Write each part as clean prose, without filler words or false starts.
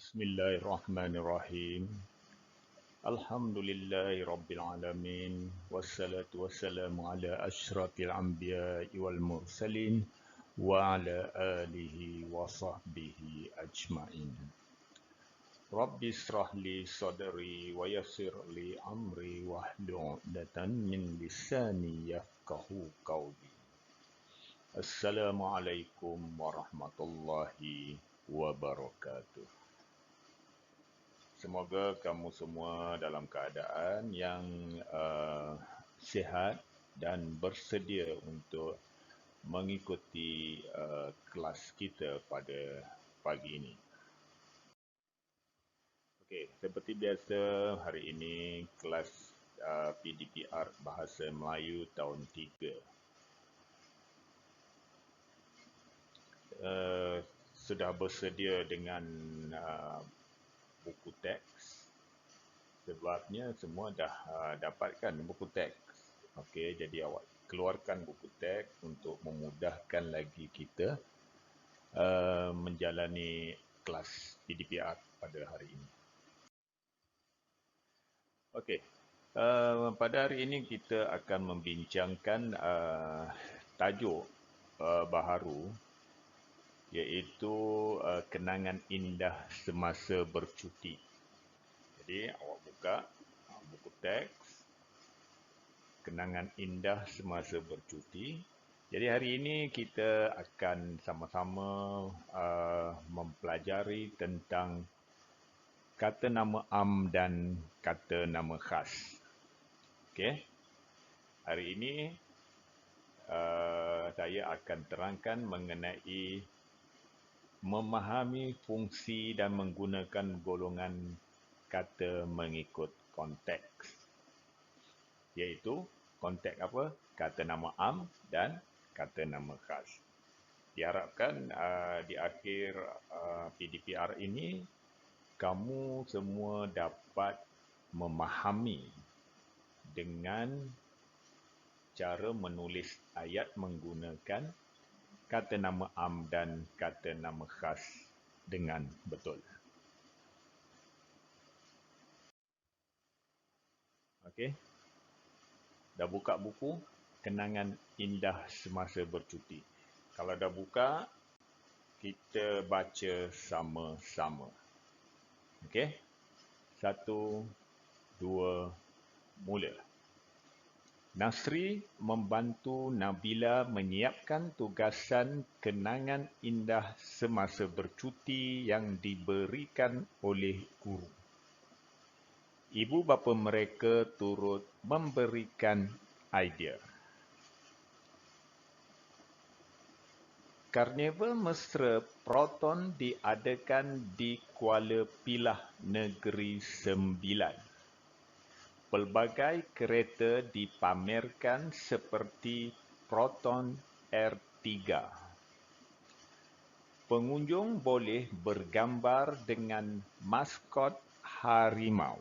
Bismillahirrahmanirrahim. Alhamdulillahi Rabbil Alamin. Wassalatu wassalamu ala ashrafil anbiya'i wal mursalin. Wa ala alihi wa sahbihi ajma'in. Rabbi israh li sadri wa yassir li amri wahlul 'uqdatam min lisani yafqahu qawli. Assalamualaikum warahmatullahi wabarakatuh. Semoga kamu semua dalam keadaan yang sihat dan bersedia untuk mengikuti kelas kita pada pagi ini. Okey, seperti biasa hari ini kelas PDPR Bahasa Melayu tahun 3. Sudah bersedia dengan buku teks. Sebabnya semua dah dapatkan buku teks. Okey, jadi awak keluarkan buku teks untuk memudahkan lagi kita menjalani kelas PDPR pada hari ini. Okey, pada hari ini kita akan membincangkan tajuk baharu iaitu kenangan indah semasa bercuti. Jadi awak buka buku teks, kenangan indah semasa bercuti. Jadi hari ini kita akan sama-sama mempelajari tentang kata nama am dan kata nama khas. Okey. Hari ini saya akan terangkan mengenai memahami fungsi dan menggunakan golongan kata mengikut konteks. Iaitu konteks apa? Kata nama am dan kata nama khas. Diharapkan di akhir PDPR ini kamu semua dapat memahami dengan cara menulis ayat menggunakan kata nama am dan kata nama khas dengan betul. Okey. Dah buka buku Kenangan Indah Semasa Bercuti. Kalau dah buka, kita baca sama-sama. Okey. 1, 2, mula. Nasri membantu Nabila menyiapkan tugasan kenangan indah semasa bercuti yang diberikan oleh guru. Ibu bapa mereka turut memberikan idea. Karnival Mesra Proton diadakan di Kuala Pilah, Negeri Sembilan. Pelbagai kereta dipamerkan seperti Proton R3. Pengunjung boleh bergambar dengan maskot harimau.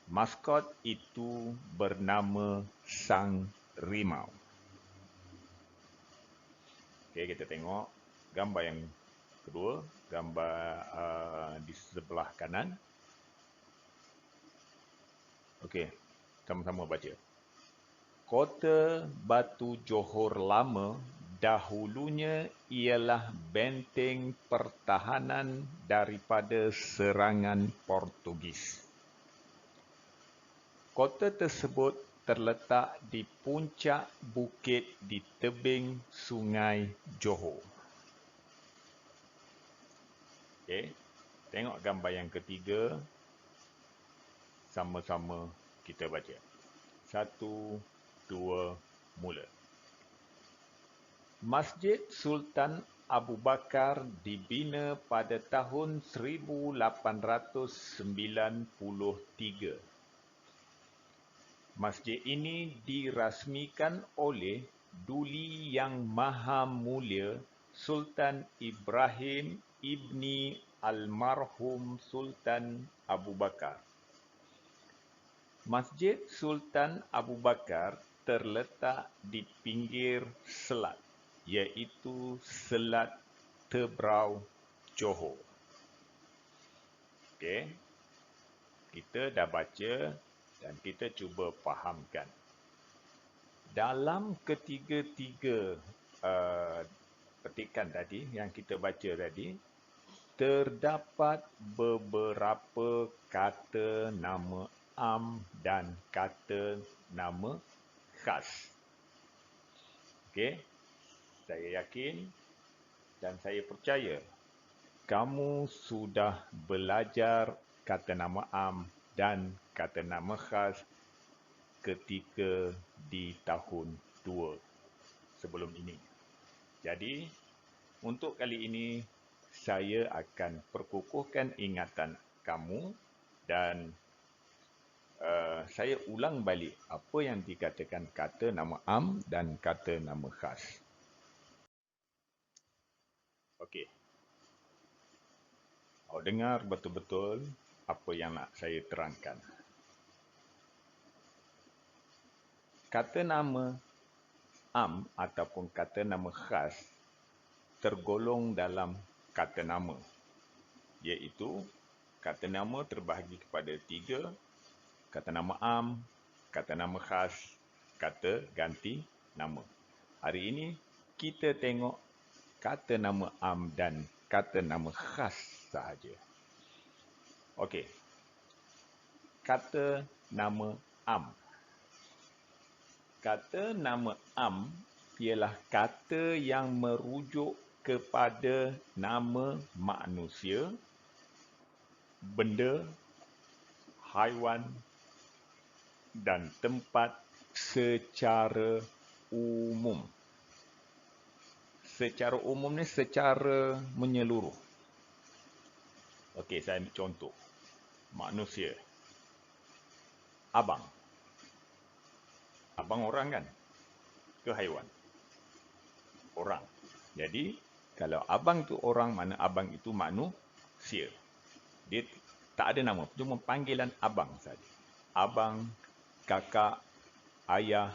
Maskot itu bernama Sang Rimau. Okey, kita tengok gambar yang kedua, gambar di sebelah kanan. Okey, sama-sama baca. Kota Batu Johor Lama dahulunya ialah benteng pertahanan daripada serangan Portugis. Kota tersebut terletak di puncak bukit di tebing Sungai Johor. Okey, tengok gambar yang ketiga. Sama-sama kita baca. 1, 2, mula. Masjid Sultan Abu Bakar dibina pada tahun 1893. Masjid ini dirasmikan oleh Duli Yang Maha Mulia Sultan Ibrahim Ibni Almarhum Sultan Abu Bakar. Masjid Sultan Abu Bakar terletak di pinggir selat, iaitu Selat Tebrau, Johor. Okey. Kita dah baca dan kita cuba fahamkan. Dalam ketiga-tiga petikan tadi yang kita baca tadi, terdapat beberapa kata nama am dan kata nama khas. Okey, saya yakin dan saya percaya kamu sudah belajar kata nama am dan kata nama khas ketika di tahun 2 sebelum ini. Jadi, untuk kali ini, saya akan perkukuhkan ingatan kamu dan saya ulang balik apa yang dikatakan kata nama am dan kata nama khas. Okey. Awak dengar betul-betul apa yang nak saya terangkan. Kata nama am ataupun kata nama khas tergolong dalam kata nama, iaitu kata nama terbahagi kepada 3, kata nama am, kata nama khas, kata ganti nama. Hari ini kita tengok kata nama am dan kata nama khas sahaja. Okey. Kata nama am. Kata nama am ialah kata yang merujuk kepada nama manusia, benda, haiwan dan tempat secara umum. Secara umum ni secara menyeluruh. Okey, saya ambil contoh. Manusia. Abang. Abang orang kan? Ke haiwan? Orang. Jadi, kalau abang tu orang, mana abang itu manusia. Dia tak ada nama, cuma panggilan abang saja. Abang, kakak, ayah,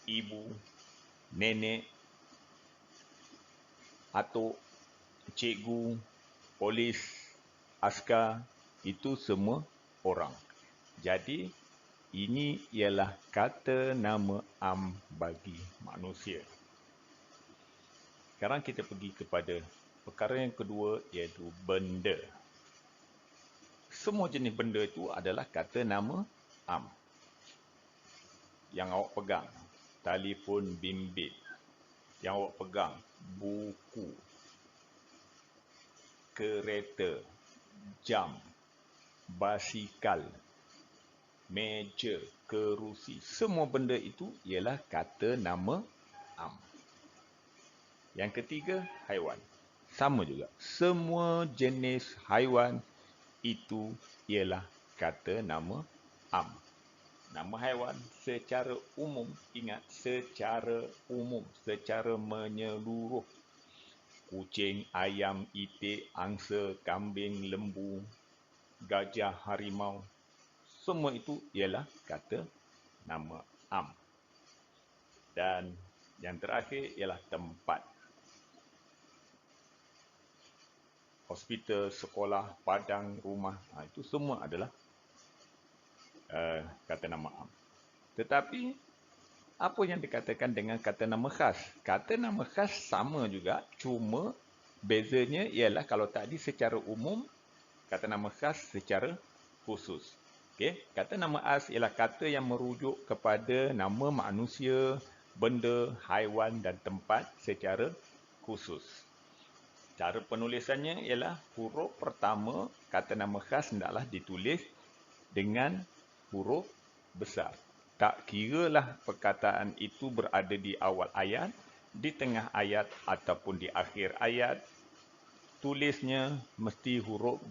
ibu, nenek, atuk, cikgu, polis, askar, itu semua orang. Jadi, ini ialah kata nama am bagi manusia. Sekarang kita pergi kepada perkara yang kedua, iaitu benda. Semua jenis benda itu adalah kata nama am. Yang awak pegang, telefon bimbit. Yang awak pegang, buku, kereta, jam, basikal, meja, kerusi. Semua benda itu ialah kata nama am. Yang ketiga, haiwan. Sama juga. Semua jenis haiwan itu ialah kata nama am. Nama haiwan secara umum, ingat, secara umum, secara menyeluruh. Kucing, ayam, itik, angsa, kambing, lembu, gajah, harimau. Semua itu ialah kata nama am. Dan yang terakhir ialah tempat. Hospital, sekolah, padang, rumah, itu semua adalah kata nama am. Tetapi, apa yang dikatakan dengan kata nama khas? Kata nama khas sama juga, cuma bezanya ialah kalau tadi secara umum, kata nama khas secara khusus. Okay? Kata nama khas ialah kata yang merujuk kepada nama manusia, benda, haiwan dan tempat secara khusus. Cara penulisannya ialah huruf pertama kata nama khas hendaklah ditulis dengan huruf besar. Tak kiralah perkataan itu berada di awal ayat, di tengah ayat ataupun di akhir ayat, tulisnya mesti huruf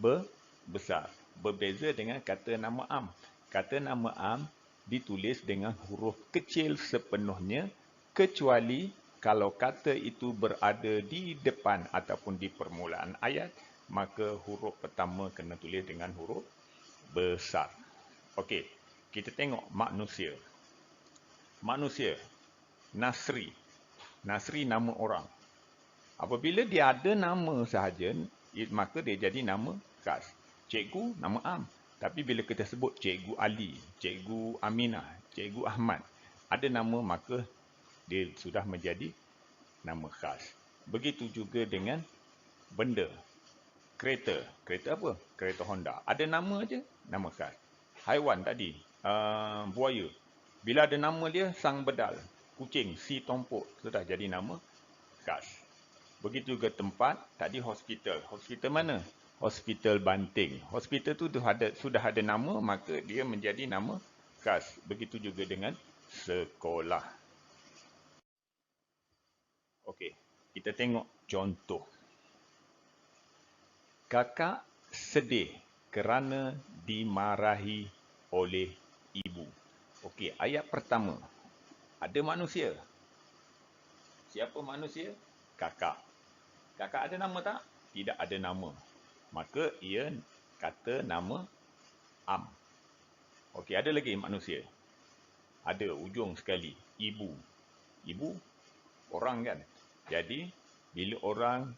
besar. Berbeza dengan kata nama am. Kata nama am ditulis dengan huruf kecil sepenuhnya, kecuali kalau kata itu berada di depan ataupun di permulaan ayat, maka huruf pertama kena tulis dengan huruf besar. Okey, kita tengok manusia. Manusia, Nasri. Nasri nama orang. Apabila dia ada nama sahaja, maka dia jadi nama khas. Cikgu nama am. Tapi bila kita sebut Cikgu Ali, Cikgu Aminah, Cikgu Ahmad, ada nama maka dia sudah menjadi nama khas. Begitu juga dengan benda. Kereta. Kereta apa? Kereta Honda. Ada nama je, nama khas. Haiwan tadi, buaya. Bila ada nama dia, sang bedal. Kucing, si tompok. Sudah jadi nama khas. Begitu juga tempat, tadi hospital. Hospital mana? Hospital Banting. Hospital tu sudah ada nama, maka dia menjadi nama khas. Begitu juga dengan sekolah. Okey, kita tengok contoh. Kakak sedih kerana dimarahi oleh ibu. Okey, ayat pertama. Ada manusia. Siapa manusia? Kakak. Kakak ada nama tak? Tidak ada nama. Maka ia kata nama am. Okey, ada lagi manusia. Ada ujung sekali. Ibu. Ibu orang kan? Jadi, bila orang,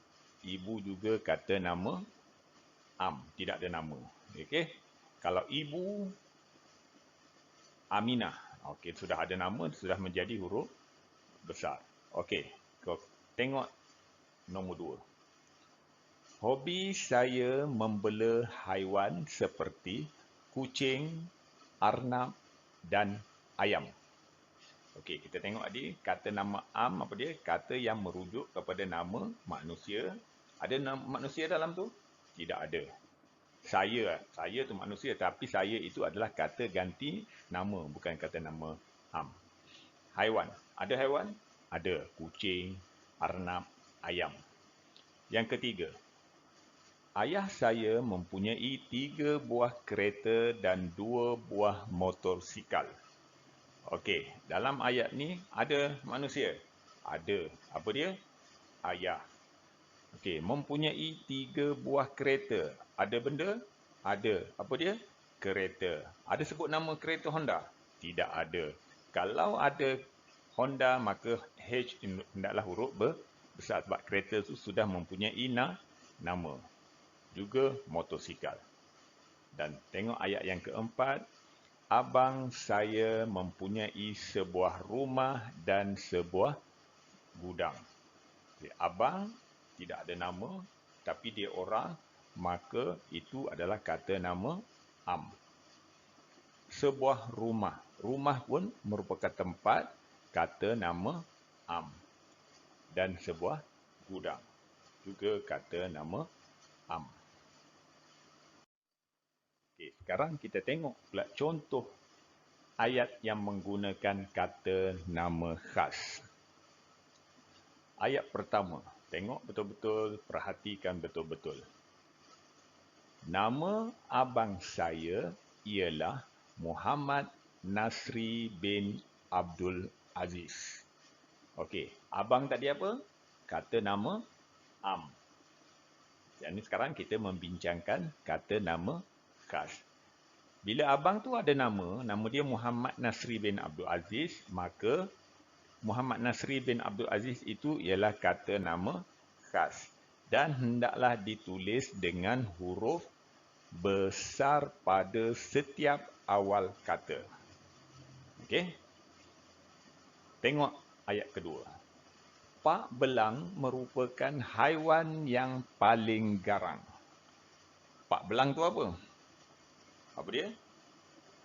ibu juga kata nama am. Tidak ada nama. Okey. Kalau ibu Aminah. Okey, sudah ada nama, sudah menjadi huruf besar. Okey, tengok nombor 2. Hobi saya membela haiwan seperti kucing, arnab dan ayam. Okey, kita tengok tadi kata nama am apa dia? Kata yang merujuk kepada nama manusia. Ada nama manusia dalam tu? Tidak ada. Saya tu manusia, tapi saya itu adalah kata ganti nama, bukan kata nama am. Haiwan. Ada haiwan? Ada. Kucing, arnab, ayam. Yang ketiga. Ayah saya mempunyai 3 buah kereta dan 2 buah motorsikal. Okey, dalam ayat ni ada manusia. Ada. Apa dia? Ayah. Okey, mempunyai 3 buah kereta. Ada benda? Ada. Apa dia? Kereta. Ada sebut nama kereta Honda? Tidak ada. Kalau ada Honda, maka H hendaklah huruf besar sebab kereta itu sudah mempunyai nama. Juga motosikal. Dan tengok ayat yang keempat. Abang saya mempunyai sebuah rumah dan sebuah gudang. Okay, abang tidak ada nama, tapi dia orang, maka itu adalah kata nama am. Sebuah rumah. Rumah pun merupakan tempat, kata nama am. Dan sebuah gudang. Juga kata nama am. Okay, sekarang kita tengok pula contoh ayat yang menggunakan kata nama khas. Ayat pertama. Tengok betul-betul, perhatikan betul-betul. Nama abang saya ialah Muhammad Nasri bin Abdul Aziz. Okey, abang tadi apa? Kata nama am. Jadi sekarang kita membincangkan kata nama khas. Bila abang tu ada nama dia Muhammad Nasri bin Abdul Aziz, maka Muhammad Nasri bin Abdul Aziz itu ialah kata nama khas. Dan hendaklah ditulis dengan huruf besar pada setiap awal kata. Okey? Tengok ayat kedua. Pak belang merupakan haiwan yang paling garang. Pak belang tu apa? Apa dia?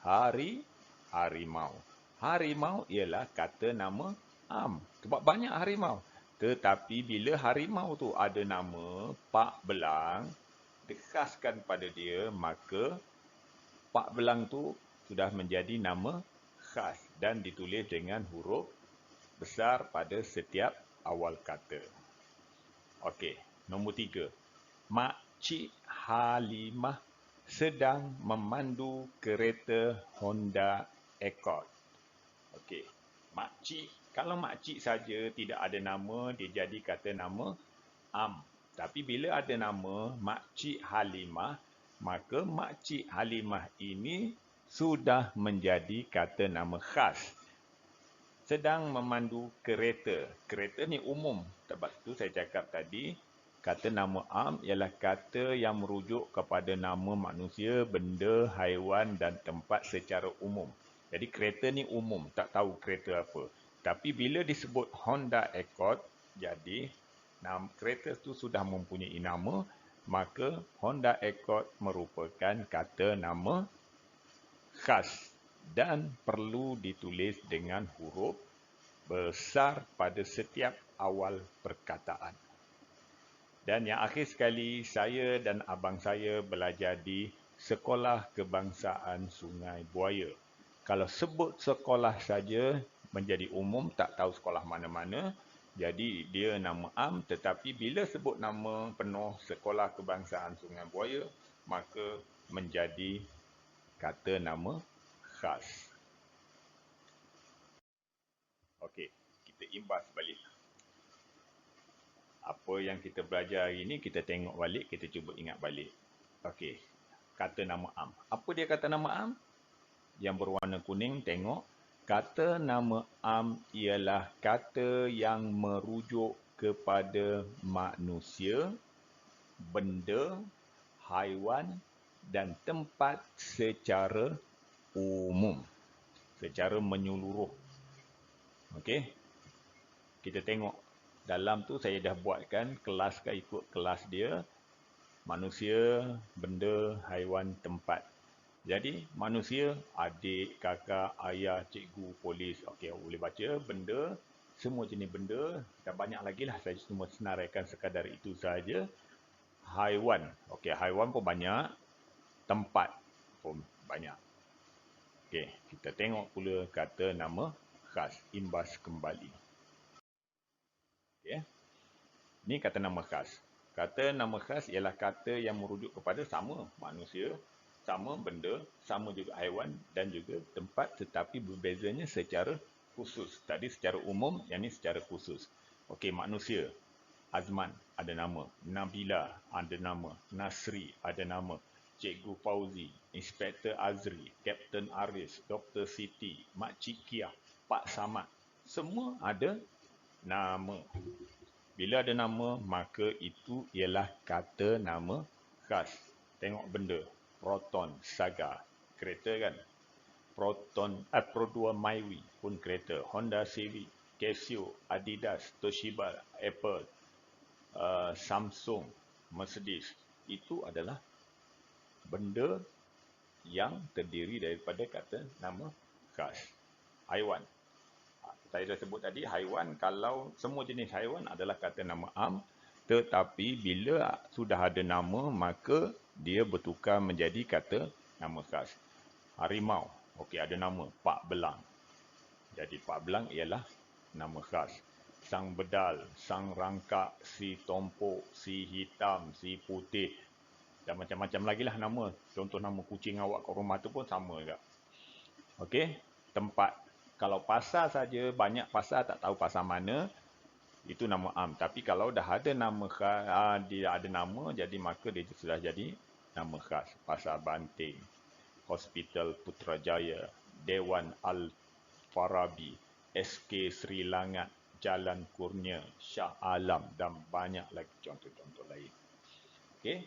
Harimau. Harimau ialah kata nama am. Sebab banyak harimau. Tetapi bila harimau tu ada nama Pak Belang, dikhaskan pada dia, maka Pak Belang tu sudah menjadi nama khas dan ditulis dengan huruf besar pada setiap awal kata. Okey, nombor 3. Makcik Halimah sedang memandu kereta Honda Accord. Okey, makcik. Kalau makcik saja tidak ada nama, dia jadi kata nama am. Tapi bila ada nama Makcik Halimah, maka Makcik Halimah ini sudah menjadi kata nama khas. Sedang memandu kereta. Kereta ni umum. Sebab tu saya cakap tadi, Kata nama am ialah kata yang merujuk kepada nama manusia, benda, haiwan dan tempat secara umum. Jadi kereta ni umum, tak tahu kereta apa. Tapi bila disebut Honda Accord, jadi kereta tu sudah mempunyai nama, maka Honda Accord merupakan kata nama khas dan perlu ditulis dengan huruf besar pada setiap awal perkataan. Dan yang akhir sekali, saya dan abang saya belajar di Sekolah Kebangsaan Sungai Buaya. Kalau sebut sekolah saja menjadi umum, tak tahu sekolah mana-mana. Jadi dia nama am, tetapi bila sebut nama penuh Sekolah Kebangsaan Sungai Buaya, maka menjadi kata nama khas. Okey, kita imbas balik. Apa yang kita belajar hari ini, kita tengok balik, kita cuba ingat balik. Okey, kata nama am. Apa dia kata nama am? Yang berwarna kuning, tengok. Kata nama am ialah kata yang merujuk kepada manusia, benda, haiwan dan tempat secara umum. Secara menyeluruh. Okey, kita tengok. Dalam tu saya dah buatkan kelas ikut kelas dia. Manusia, benda, haiwan, tempat. Jadi manusia, adik, kakak, ayah, cikgu, polis. Okey, boleh baca benda, semua jenis benda. Dan banyak lagi lah, saya cuma senaraikan sekadar itu saja. Haiwan. Okey, haiwan pun banyak. Tempat pun banyak. Okey, kita tengok pula kata nama khas. Imbas kembali. Okay. Ini kata nama khas. Kata nama khas ialah kata yang merujuk kepada sama manusia, sama benda, sama juga haiwan dan juga tempat, tetapi berbezanya secara khusus. Tadi secara umum, yang ini secara khusus. Okey, manusia. Azman ada nama. Nabila ada nama. Nasri ada nama. Cikgu Fauzi, Inspektor Azri, Kapten Aris, Dr. Siti, Makcik Kia, Pak Samad. Semua ada nama. Bila ada nama, maka itu ialah kata nama khas. Tengok benda. Proton, Saga, kereta kan? Pro2 Myvi pun kereta. Honda Civic, Casio, Adidas, Toshiba, Apple, Samsung, Mercedes. Itu adalah benda yang terdiri daripada kata nama khas. Haiwan. Saya dah sebut tadi, haiwan, kalau semua jenis haiwan adalah kata nama am, tetapi bila sudah ada nama, maka dia bertukar menjadi kata nama khas. Harimau, okey, ada nama, Pak Belang. Jadi Pak Belang ialah nama khas. Sang bedal, sang rangkak, si tompok, si hitam, si putih, dan macam-macam lagi lah nama. Contoh nama kucing awak kat rumah tu pun sama juga. Okey, tempat. Kalau pasar saja, banyak pasar tak tahu pasar mana, itu nama am. Tapi kalau dah ada nama khas, dia ada nama, jadi maka dia sudah jadi nama khas. Pasar Banting, Hospital Putrajaya, Dewan Al-Farabi, SK Sri Langat, Jalan Kurnia, Shah Alam dan banyak lagi contoh-contoh lain. Okey,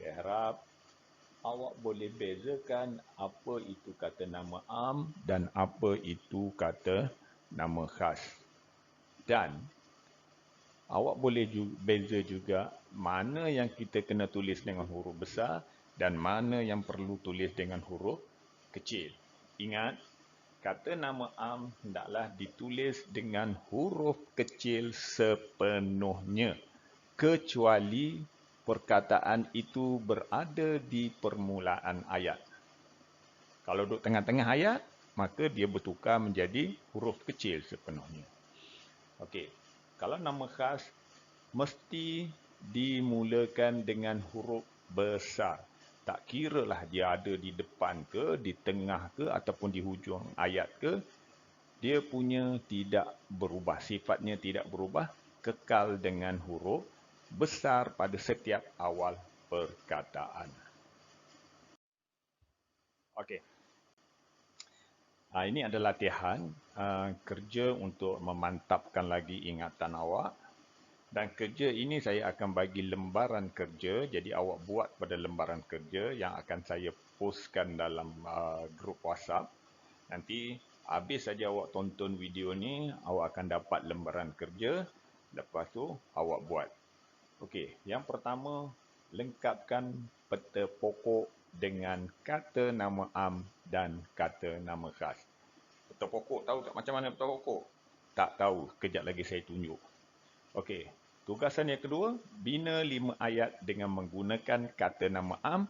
saya harap awak boleh bezakan apa itu kata nama am dan apa itu kata nama khas. Dan awak boleh beza juga mana yang kita kena tulis dengan huruf besar dan mana yang perlu tulis dengan huruf kecil. Ingat, kata nama am hendaklah ditulis dengan huruf kecil sepenuhnya, kecuali perkataan itu berada di permulaan ayat. Kalau duduk tengah-tengah ayat, maka dia bertukar menjadi huruf kecil sepenuhnya. Okey, kalau nama khas, mesti dimulakan dengan huruf besar. Tak kiralah dia ada di depan ke, di tengah ke, ataupun di hujung ayat ke, dia punya tidak berubah. Sifatnya tidak berubah, kekal dengan huruf besar pada setiap awal perkataan. Okey. Ini adalah latihan kerja untuk memantapkan lagi ingatan awak. Dan kerja ini saya akan bagi lembaran kerja. Jadi awak buat pada lembaran kerja yang akan saya postkan dalam grup WhatsApp. Nanti habis saja awak tonton video ni, awak akan dapat lembaran kerja. Lepas tu awak buat. Okey, yang pertama, lengkapkan peta pokok dengan kata nama am dan kata nama khas. Peta pokok tahu tak macam mana peta pokok? Tak tahu, kejap lagi saya tunjuk. Okey, tugasan yang kedua, bina 5 ayat dengan menggunakan kata nama am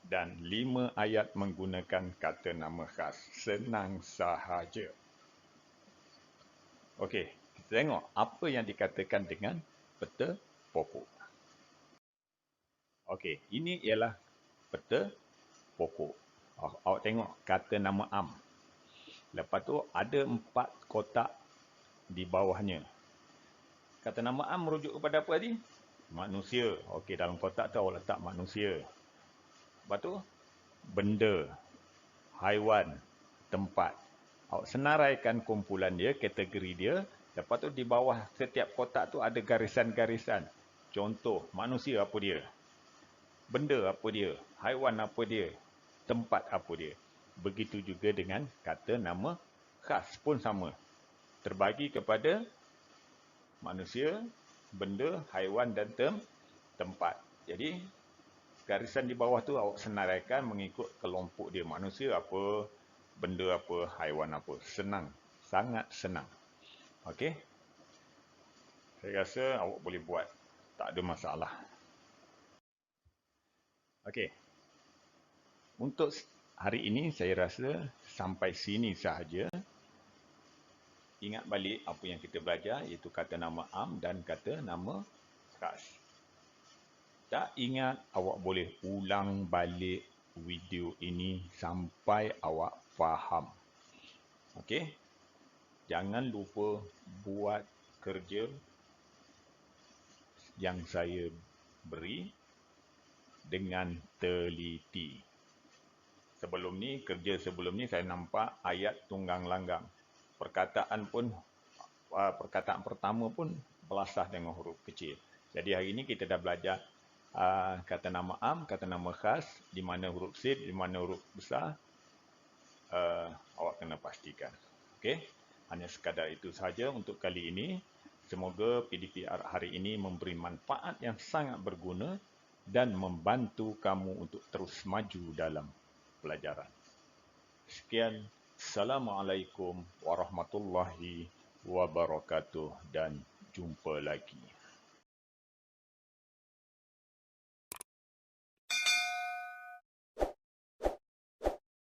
dan 5 ayat menggunakan kata nama khas. Senang sahaja. Okey, kita tengok apa yang dikatakan dengan peta pokok. Okey, ini ialah peta pokok. Awak tengok kata nama am. Lepas tu ada 4 kotak di bawahnya. Kata nama am merujuk kepada apa tadi? Manusia. Okey, dalam kotak tu awak letak manusia. Lepas tu, benda, haiwan, tempat. Awak senaraikan kumpulan dia, kategori dia. Lepas tu di bawah setiap kotak tu ada garisan-garisan. Contoh, manusia apa dia? Benda apa dia? Haiwan apa dia? Tempat apa dia? Begitu juga dengan kata nama khas pun sama. Terbagi kepada manusia, benda, haiwan dan tempat. Jadi, garisan di bawah tu awak senaraikan mengikut kelompok dia. Manusia apa, benda apa, haiwan apa. Senang. Sangat senang. Okey? Saya rasa awak boleh buat. Tak ada masalah. Okey. Untuk hari ini saya rasa sampai sini sahaja. Ingat balik apa yang kita belajar, iaitu kata nama am dan kata nama khas. Tak ingat, awak boleh ulang balik video ini sampai awak faham. Okey? Jangan lupa buat kerja yang saya beri dengan teliti. Kerja sebelum ni saya nampak ayat tunggang langgang. Perkataan pertama pun belasah dengan huruf kecil. Jadi hari ini kita dah belajar kata nama am, kata nama khas, di mana huruf sir, di mana huruf besar. Awak kena pastikan. Okey? Hanya sekadar itu sahaja untuk kali ini. Semoga PDPR hari ini memberi manfaat yang sangat berguna dan membantu kamu untuk terus maju dalam pelajaran. Sekian. Assalamualaikum warahmatullahi wabarakatuh dan jumpa lagi.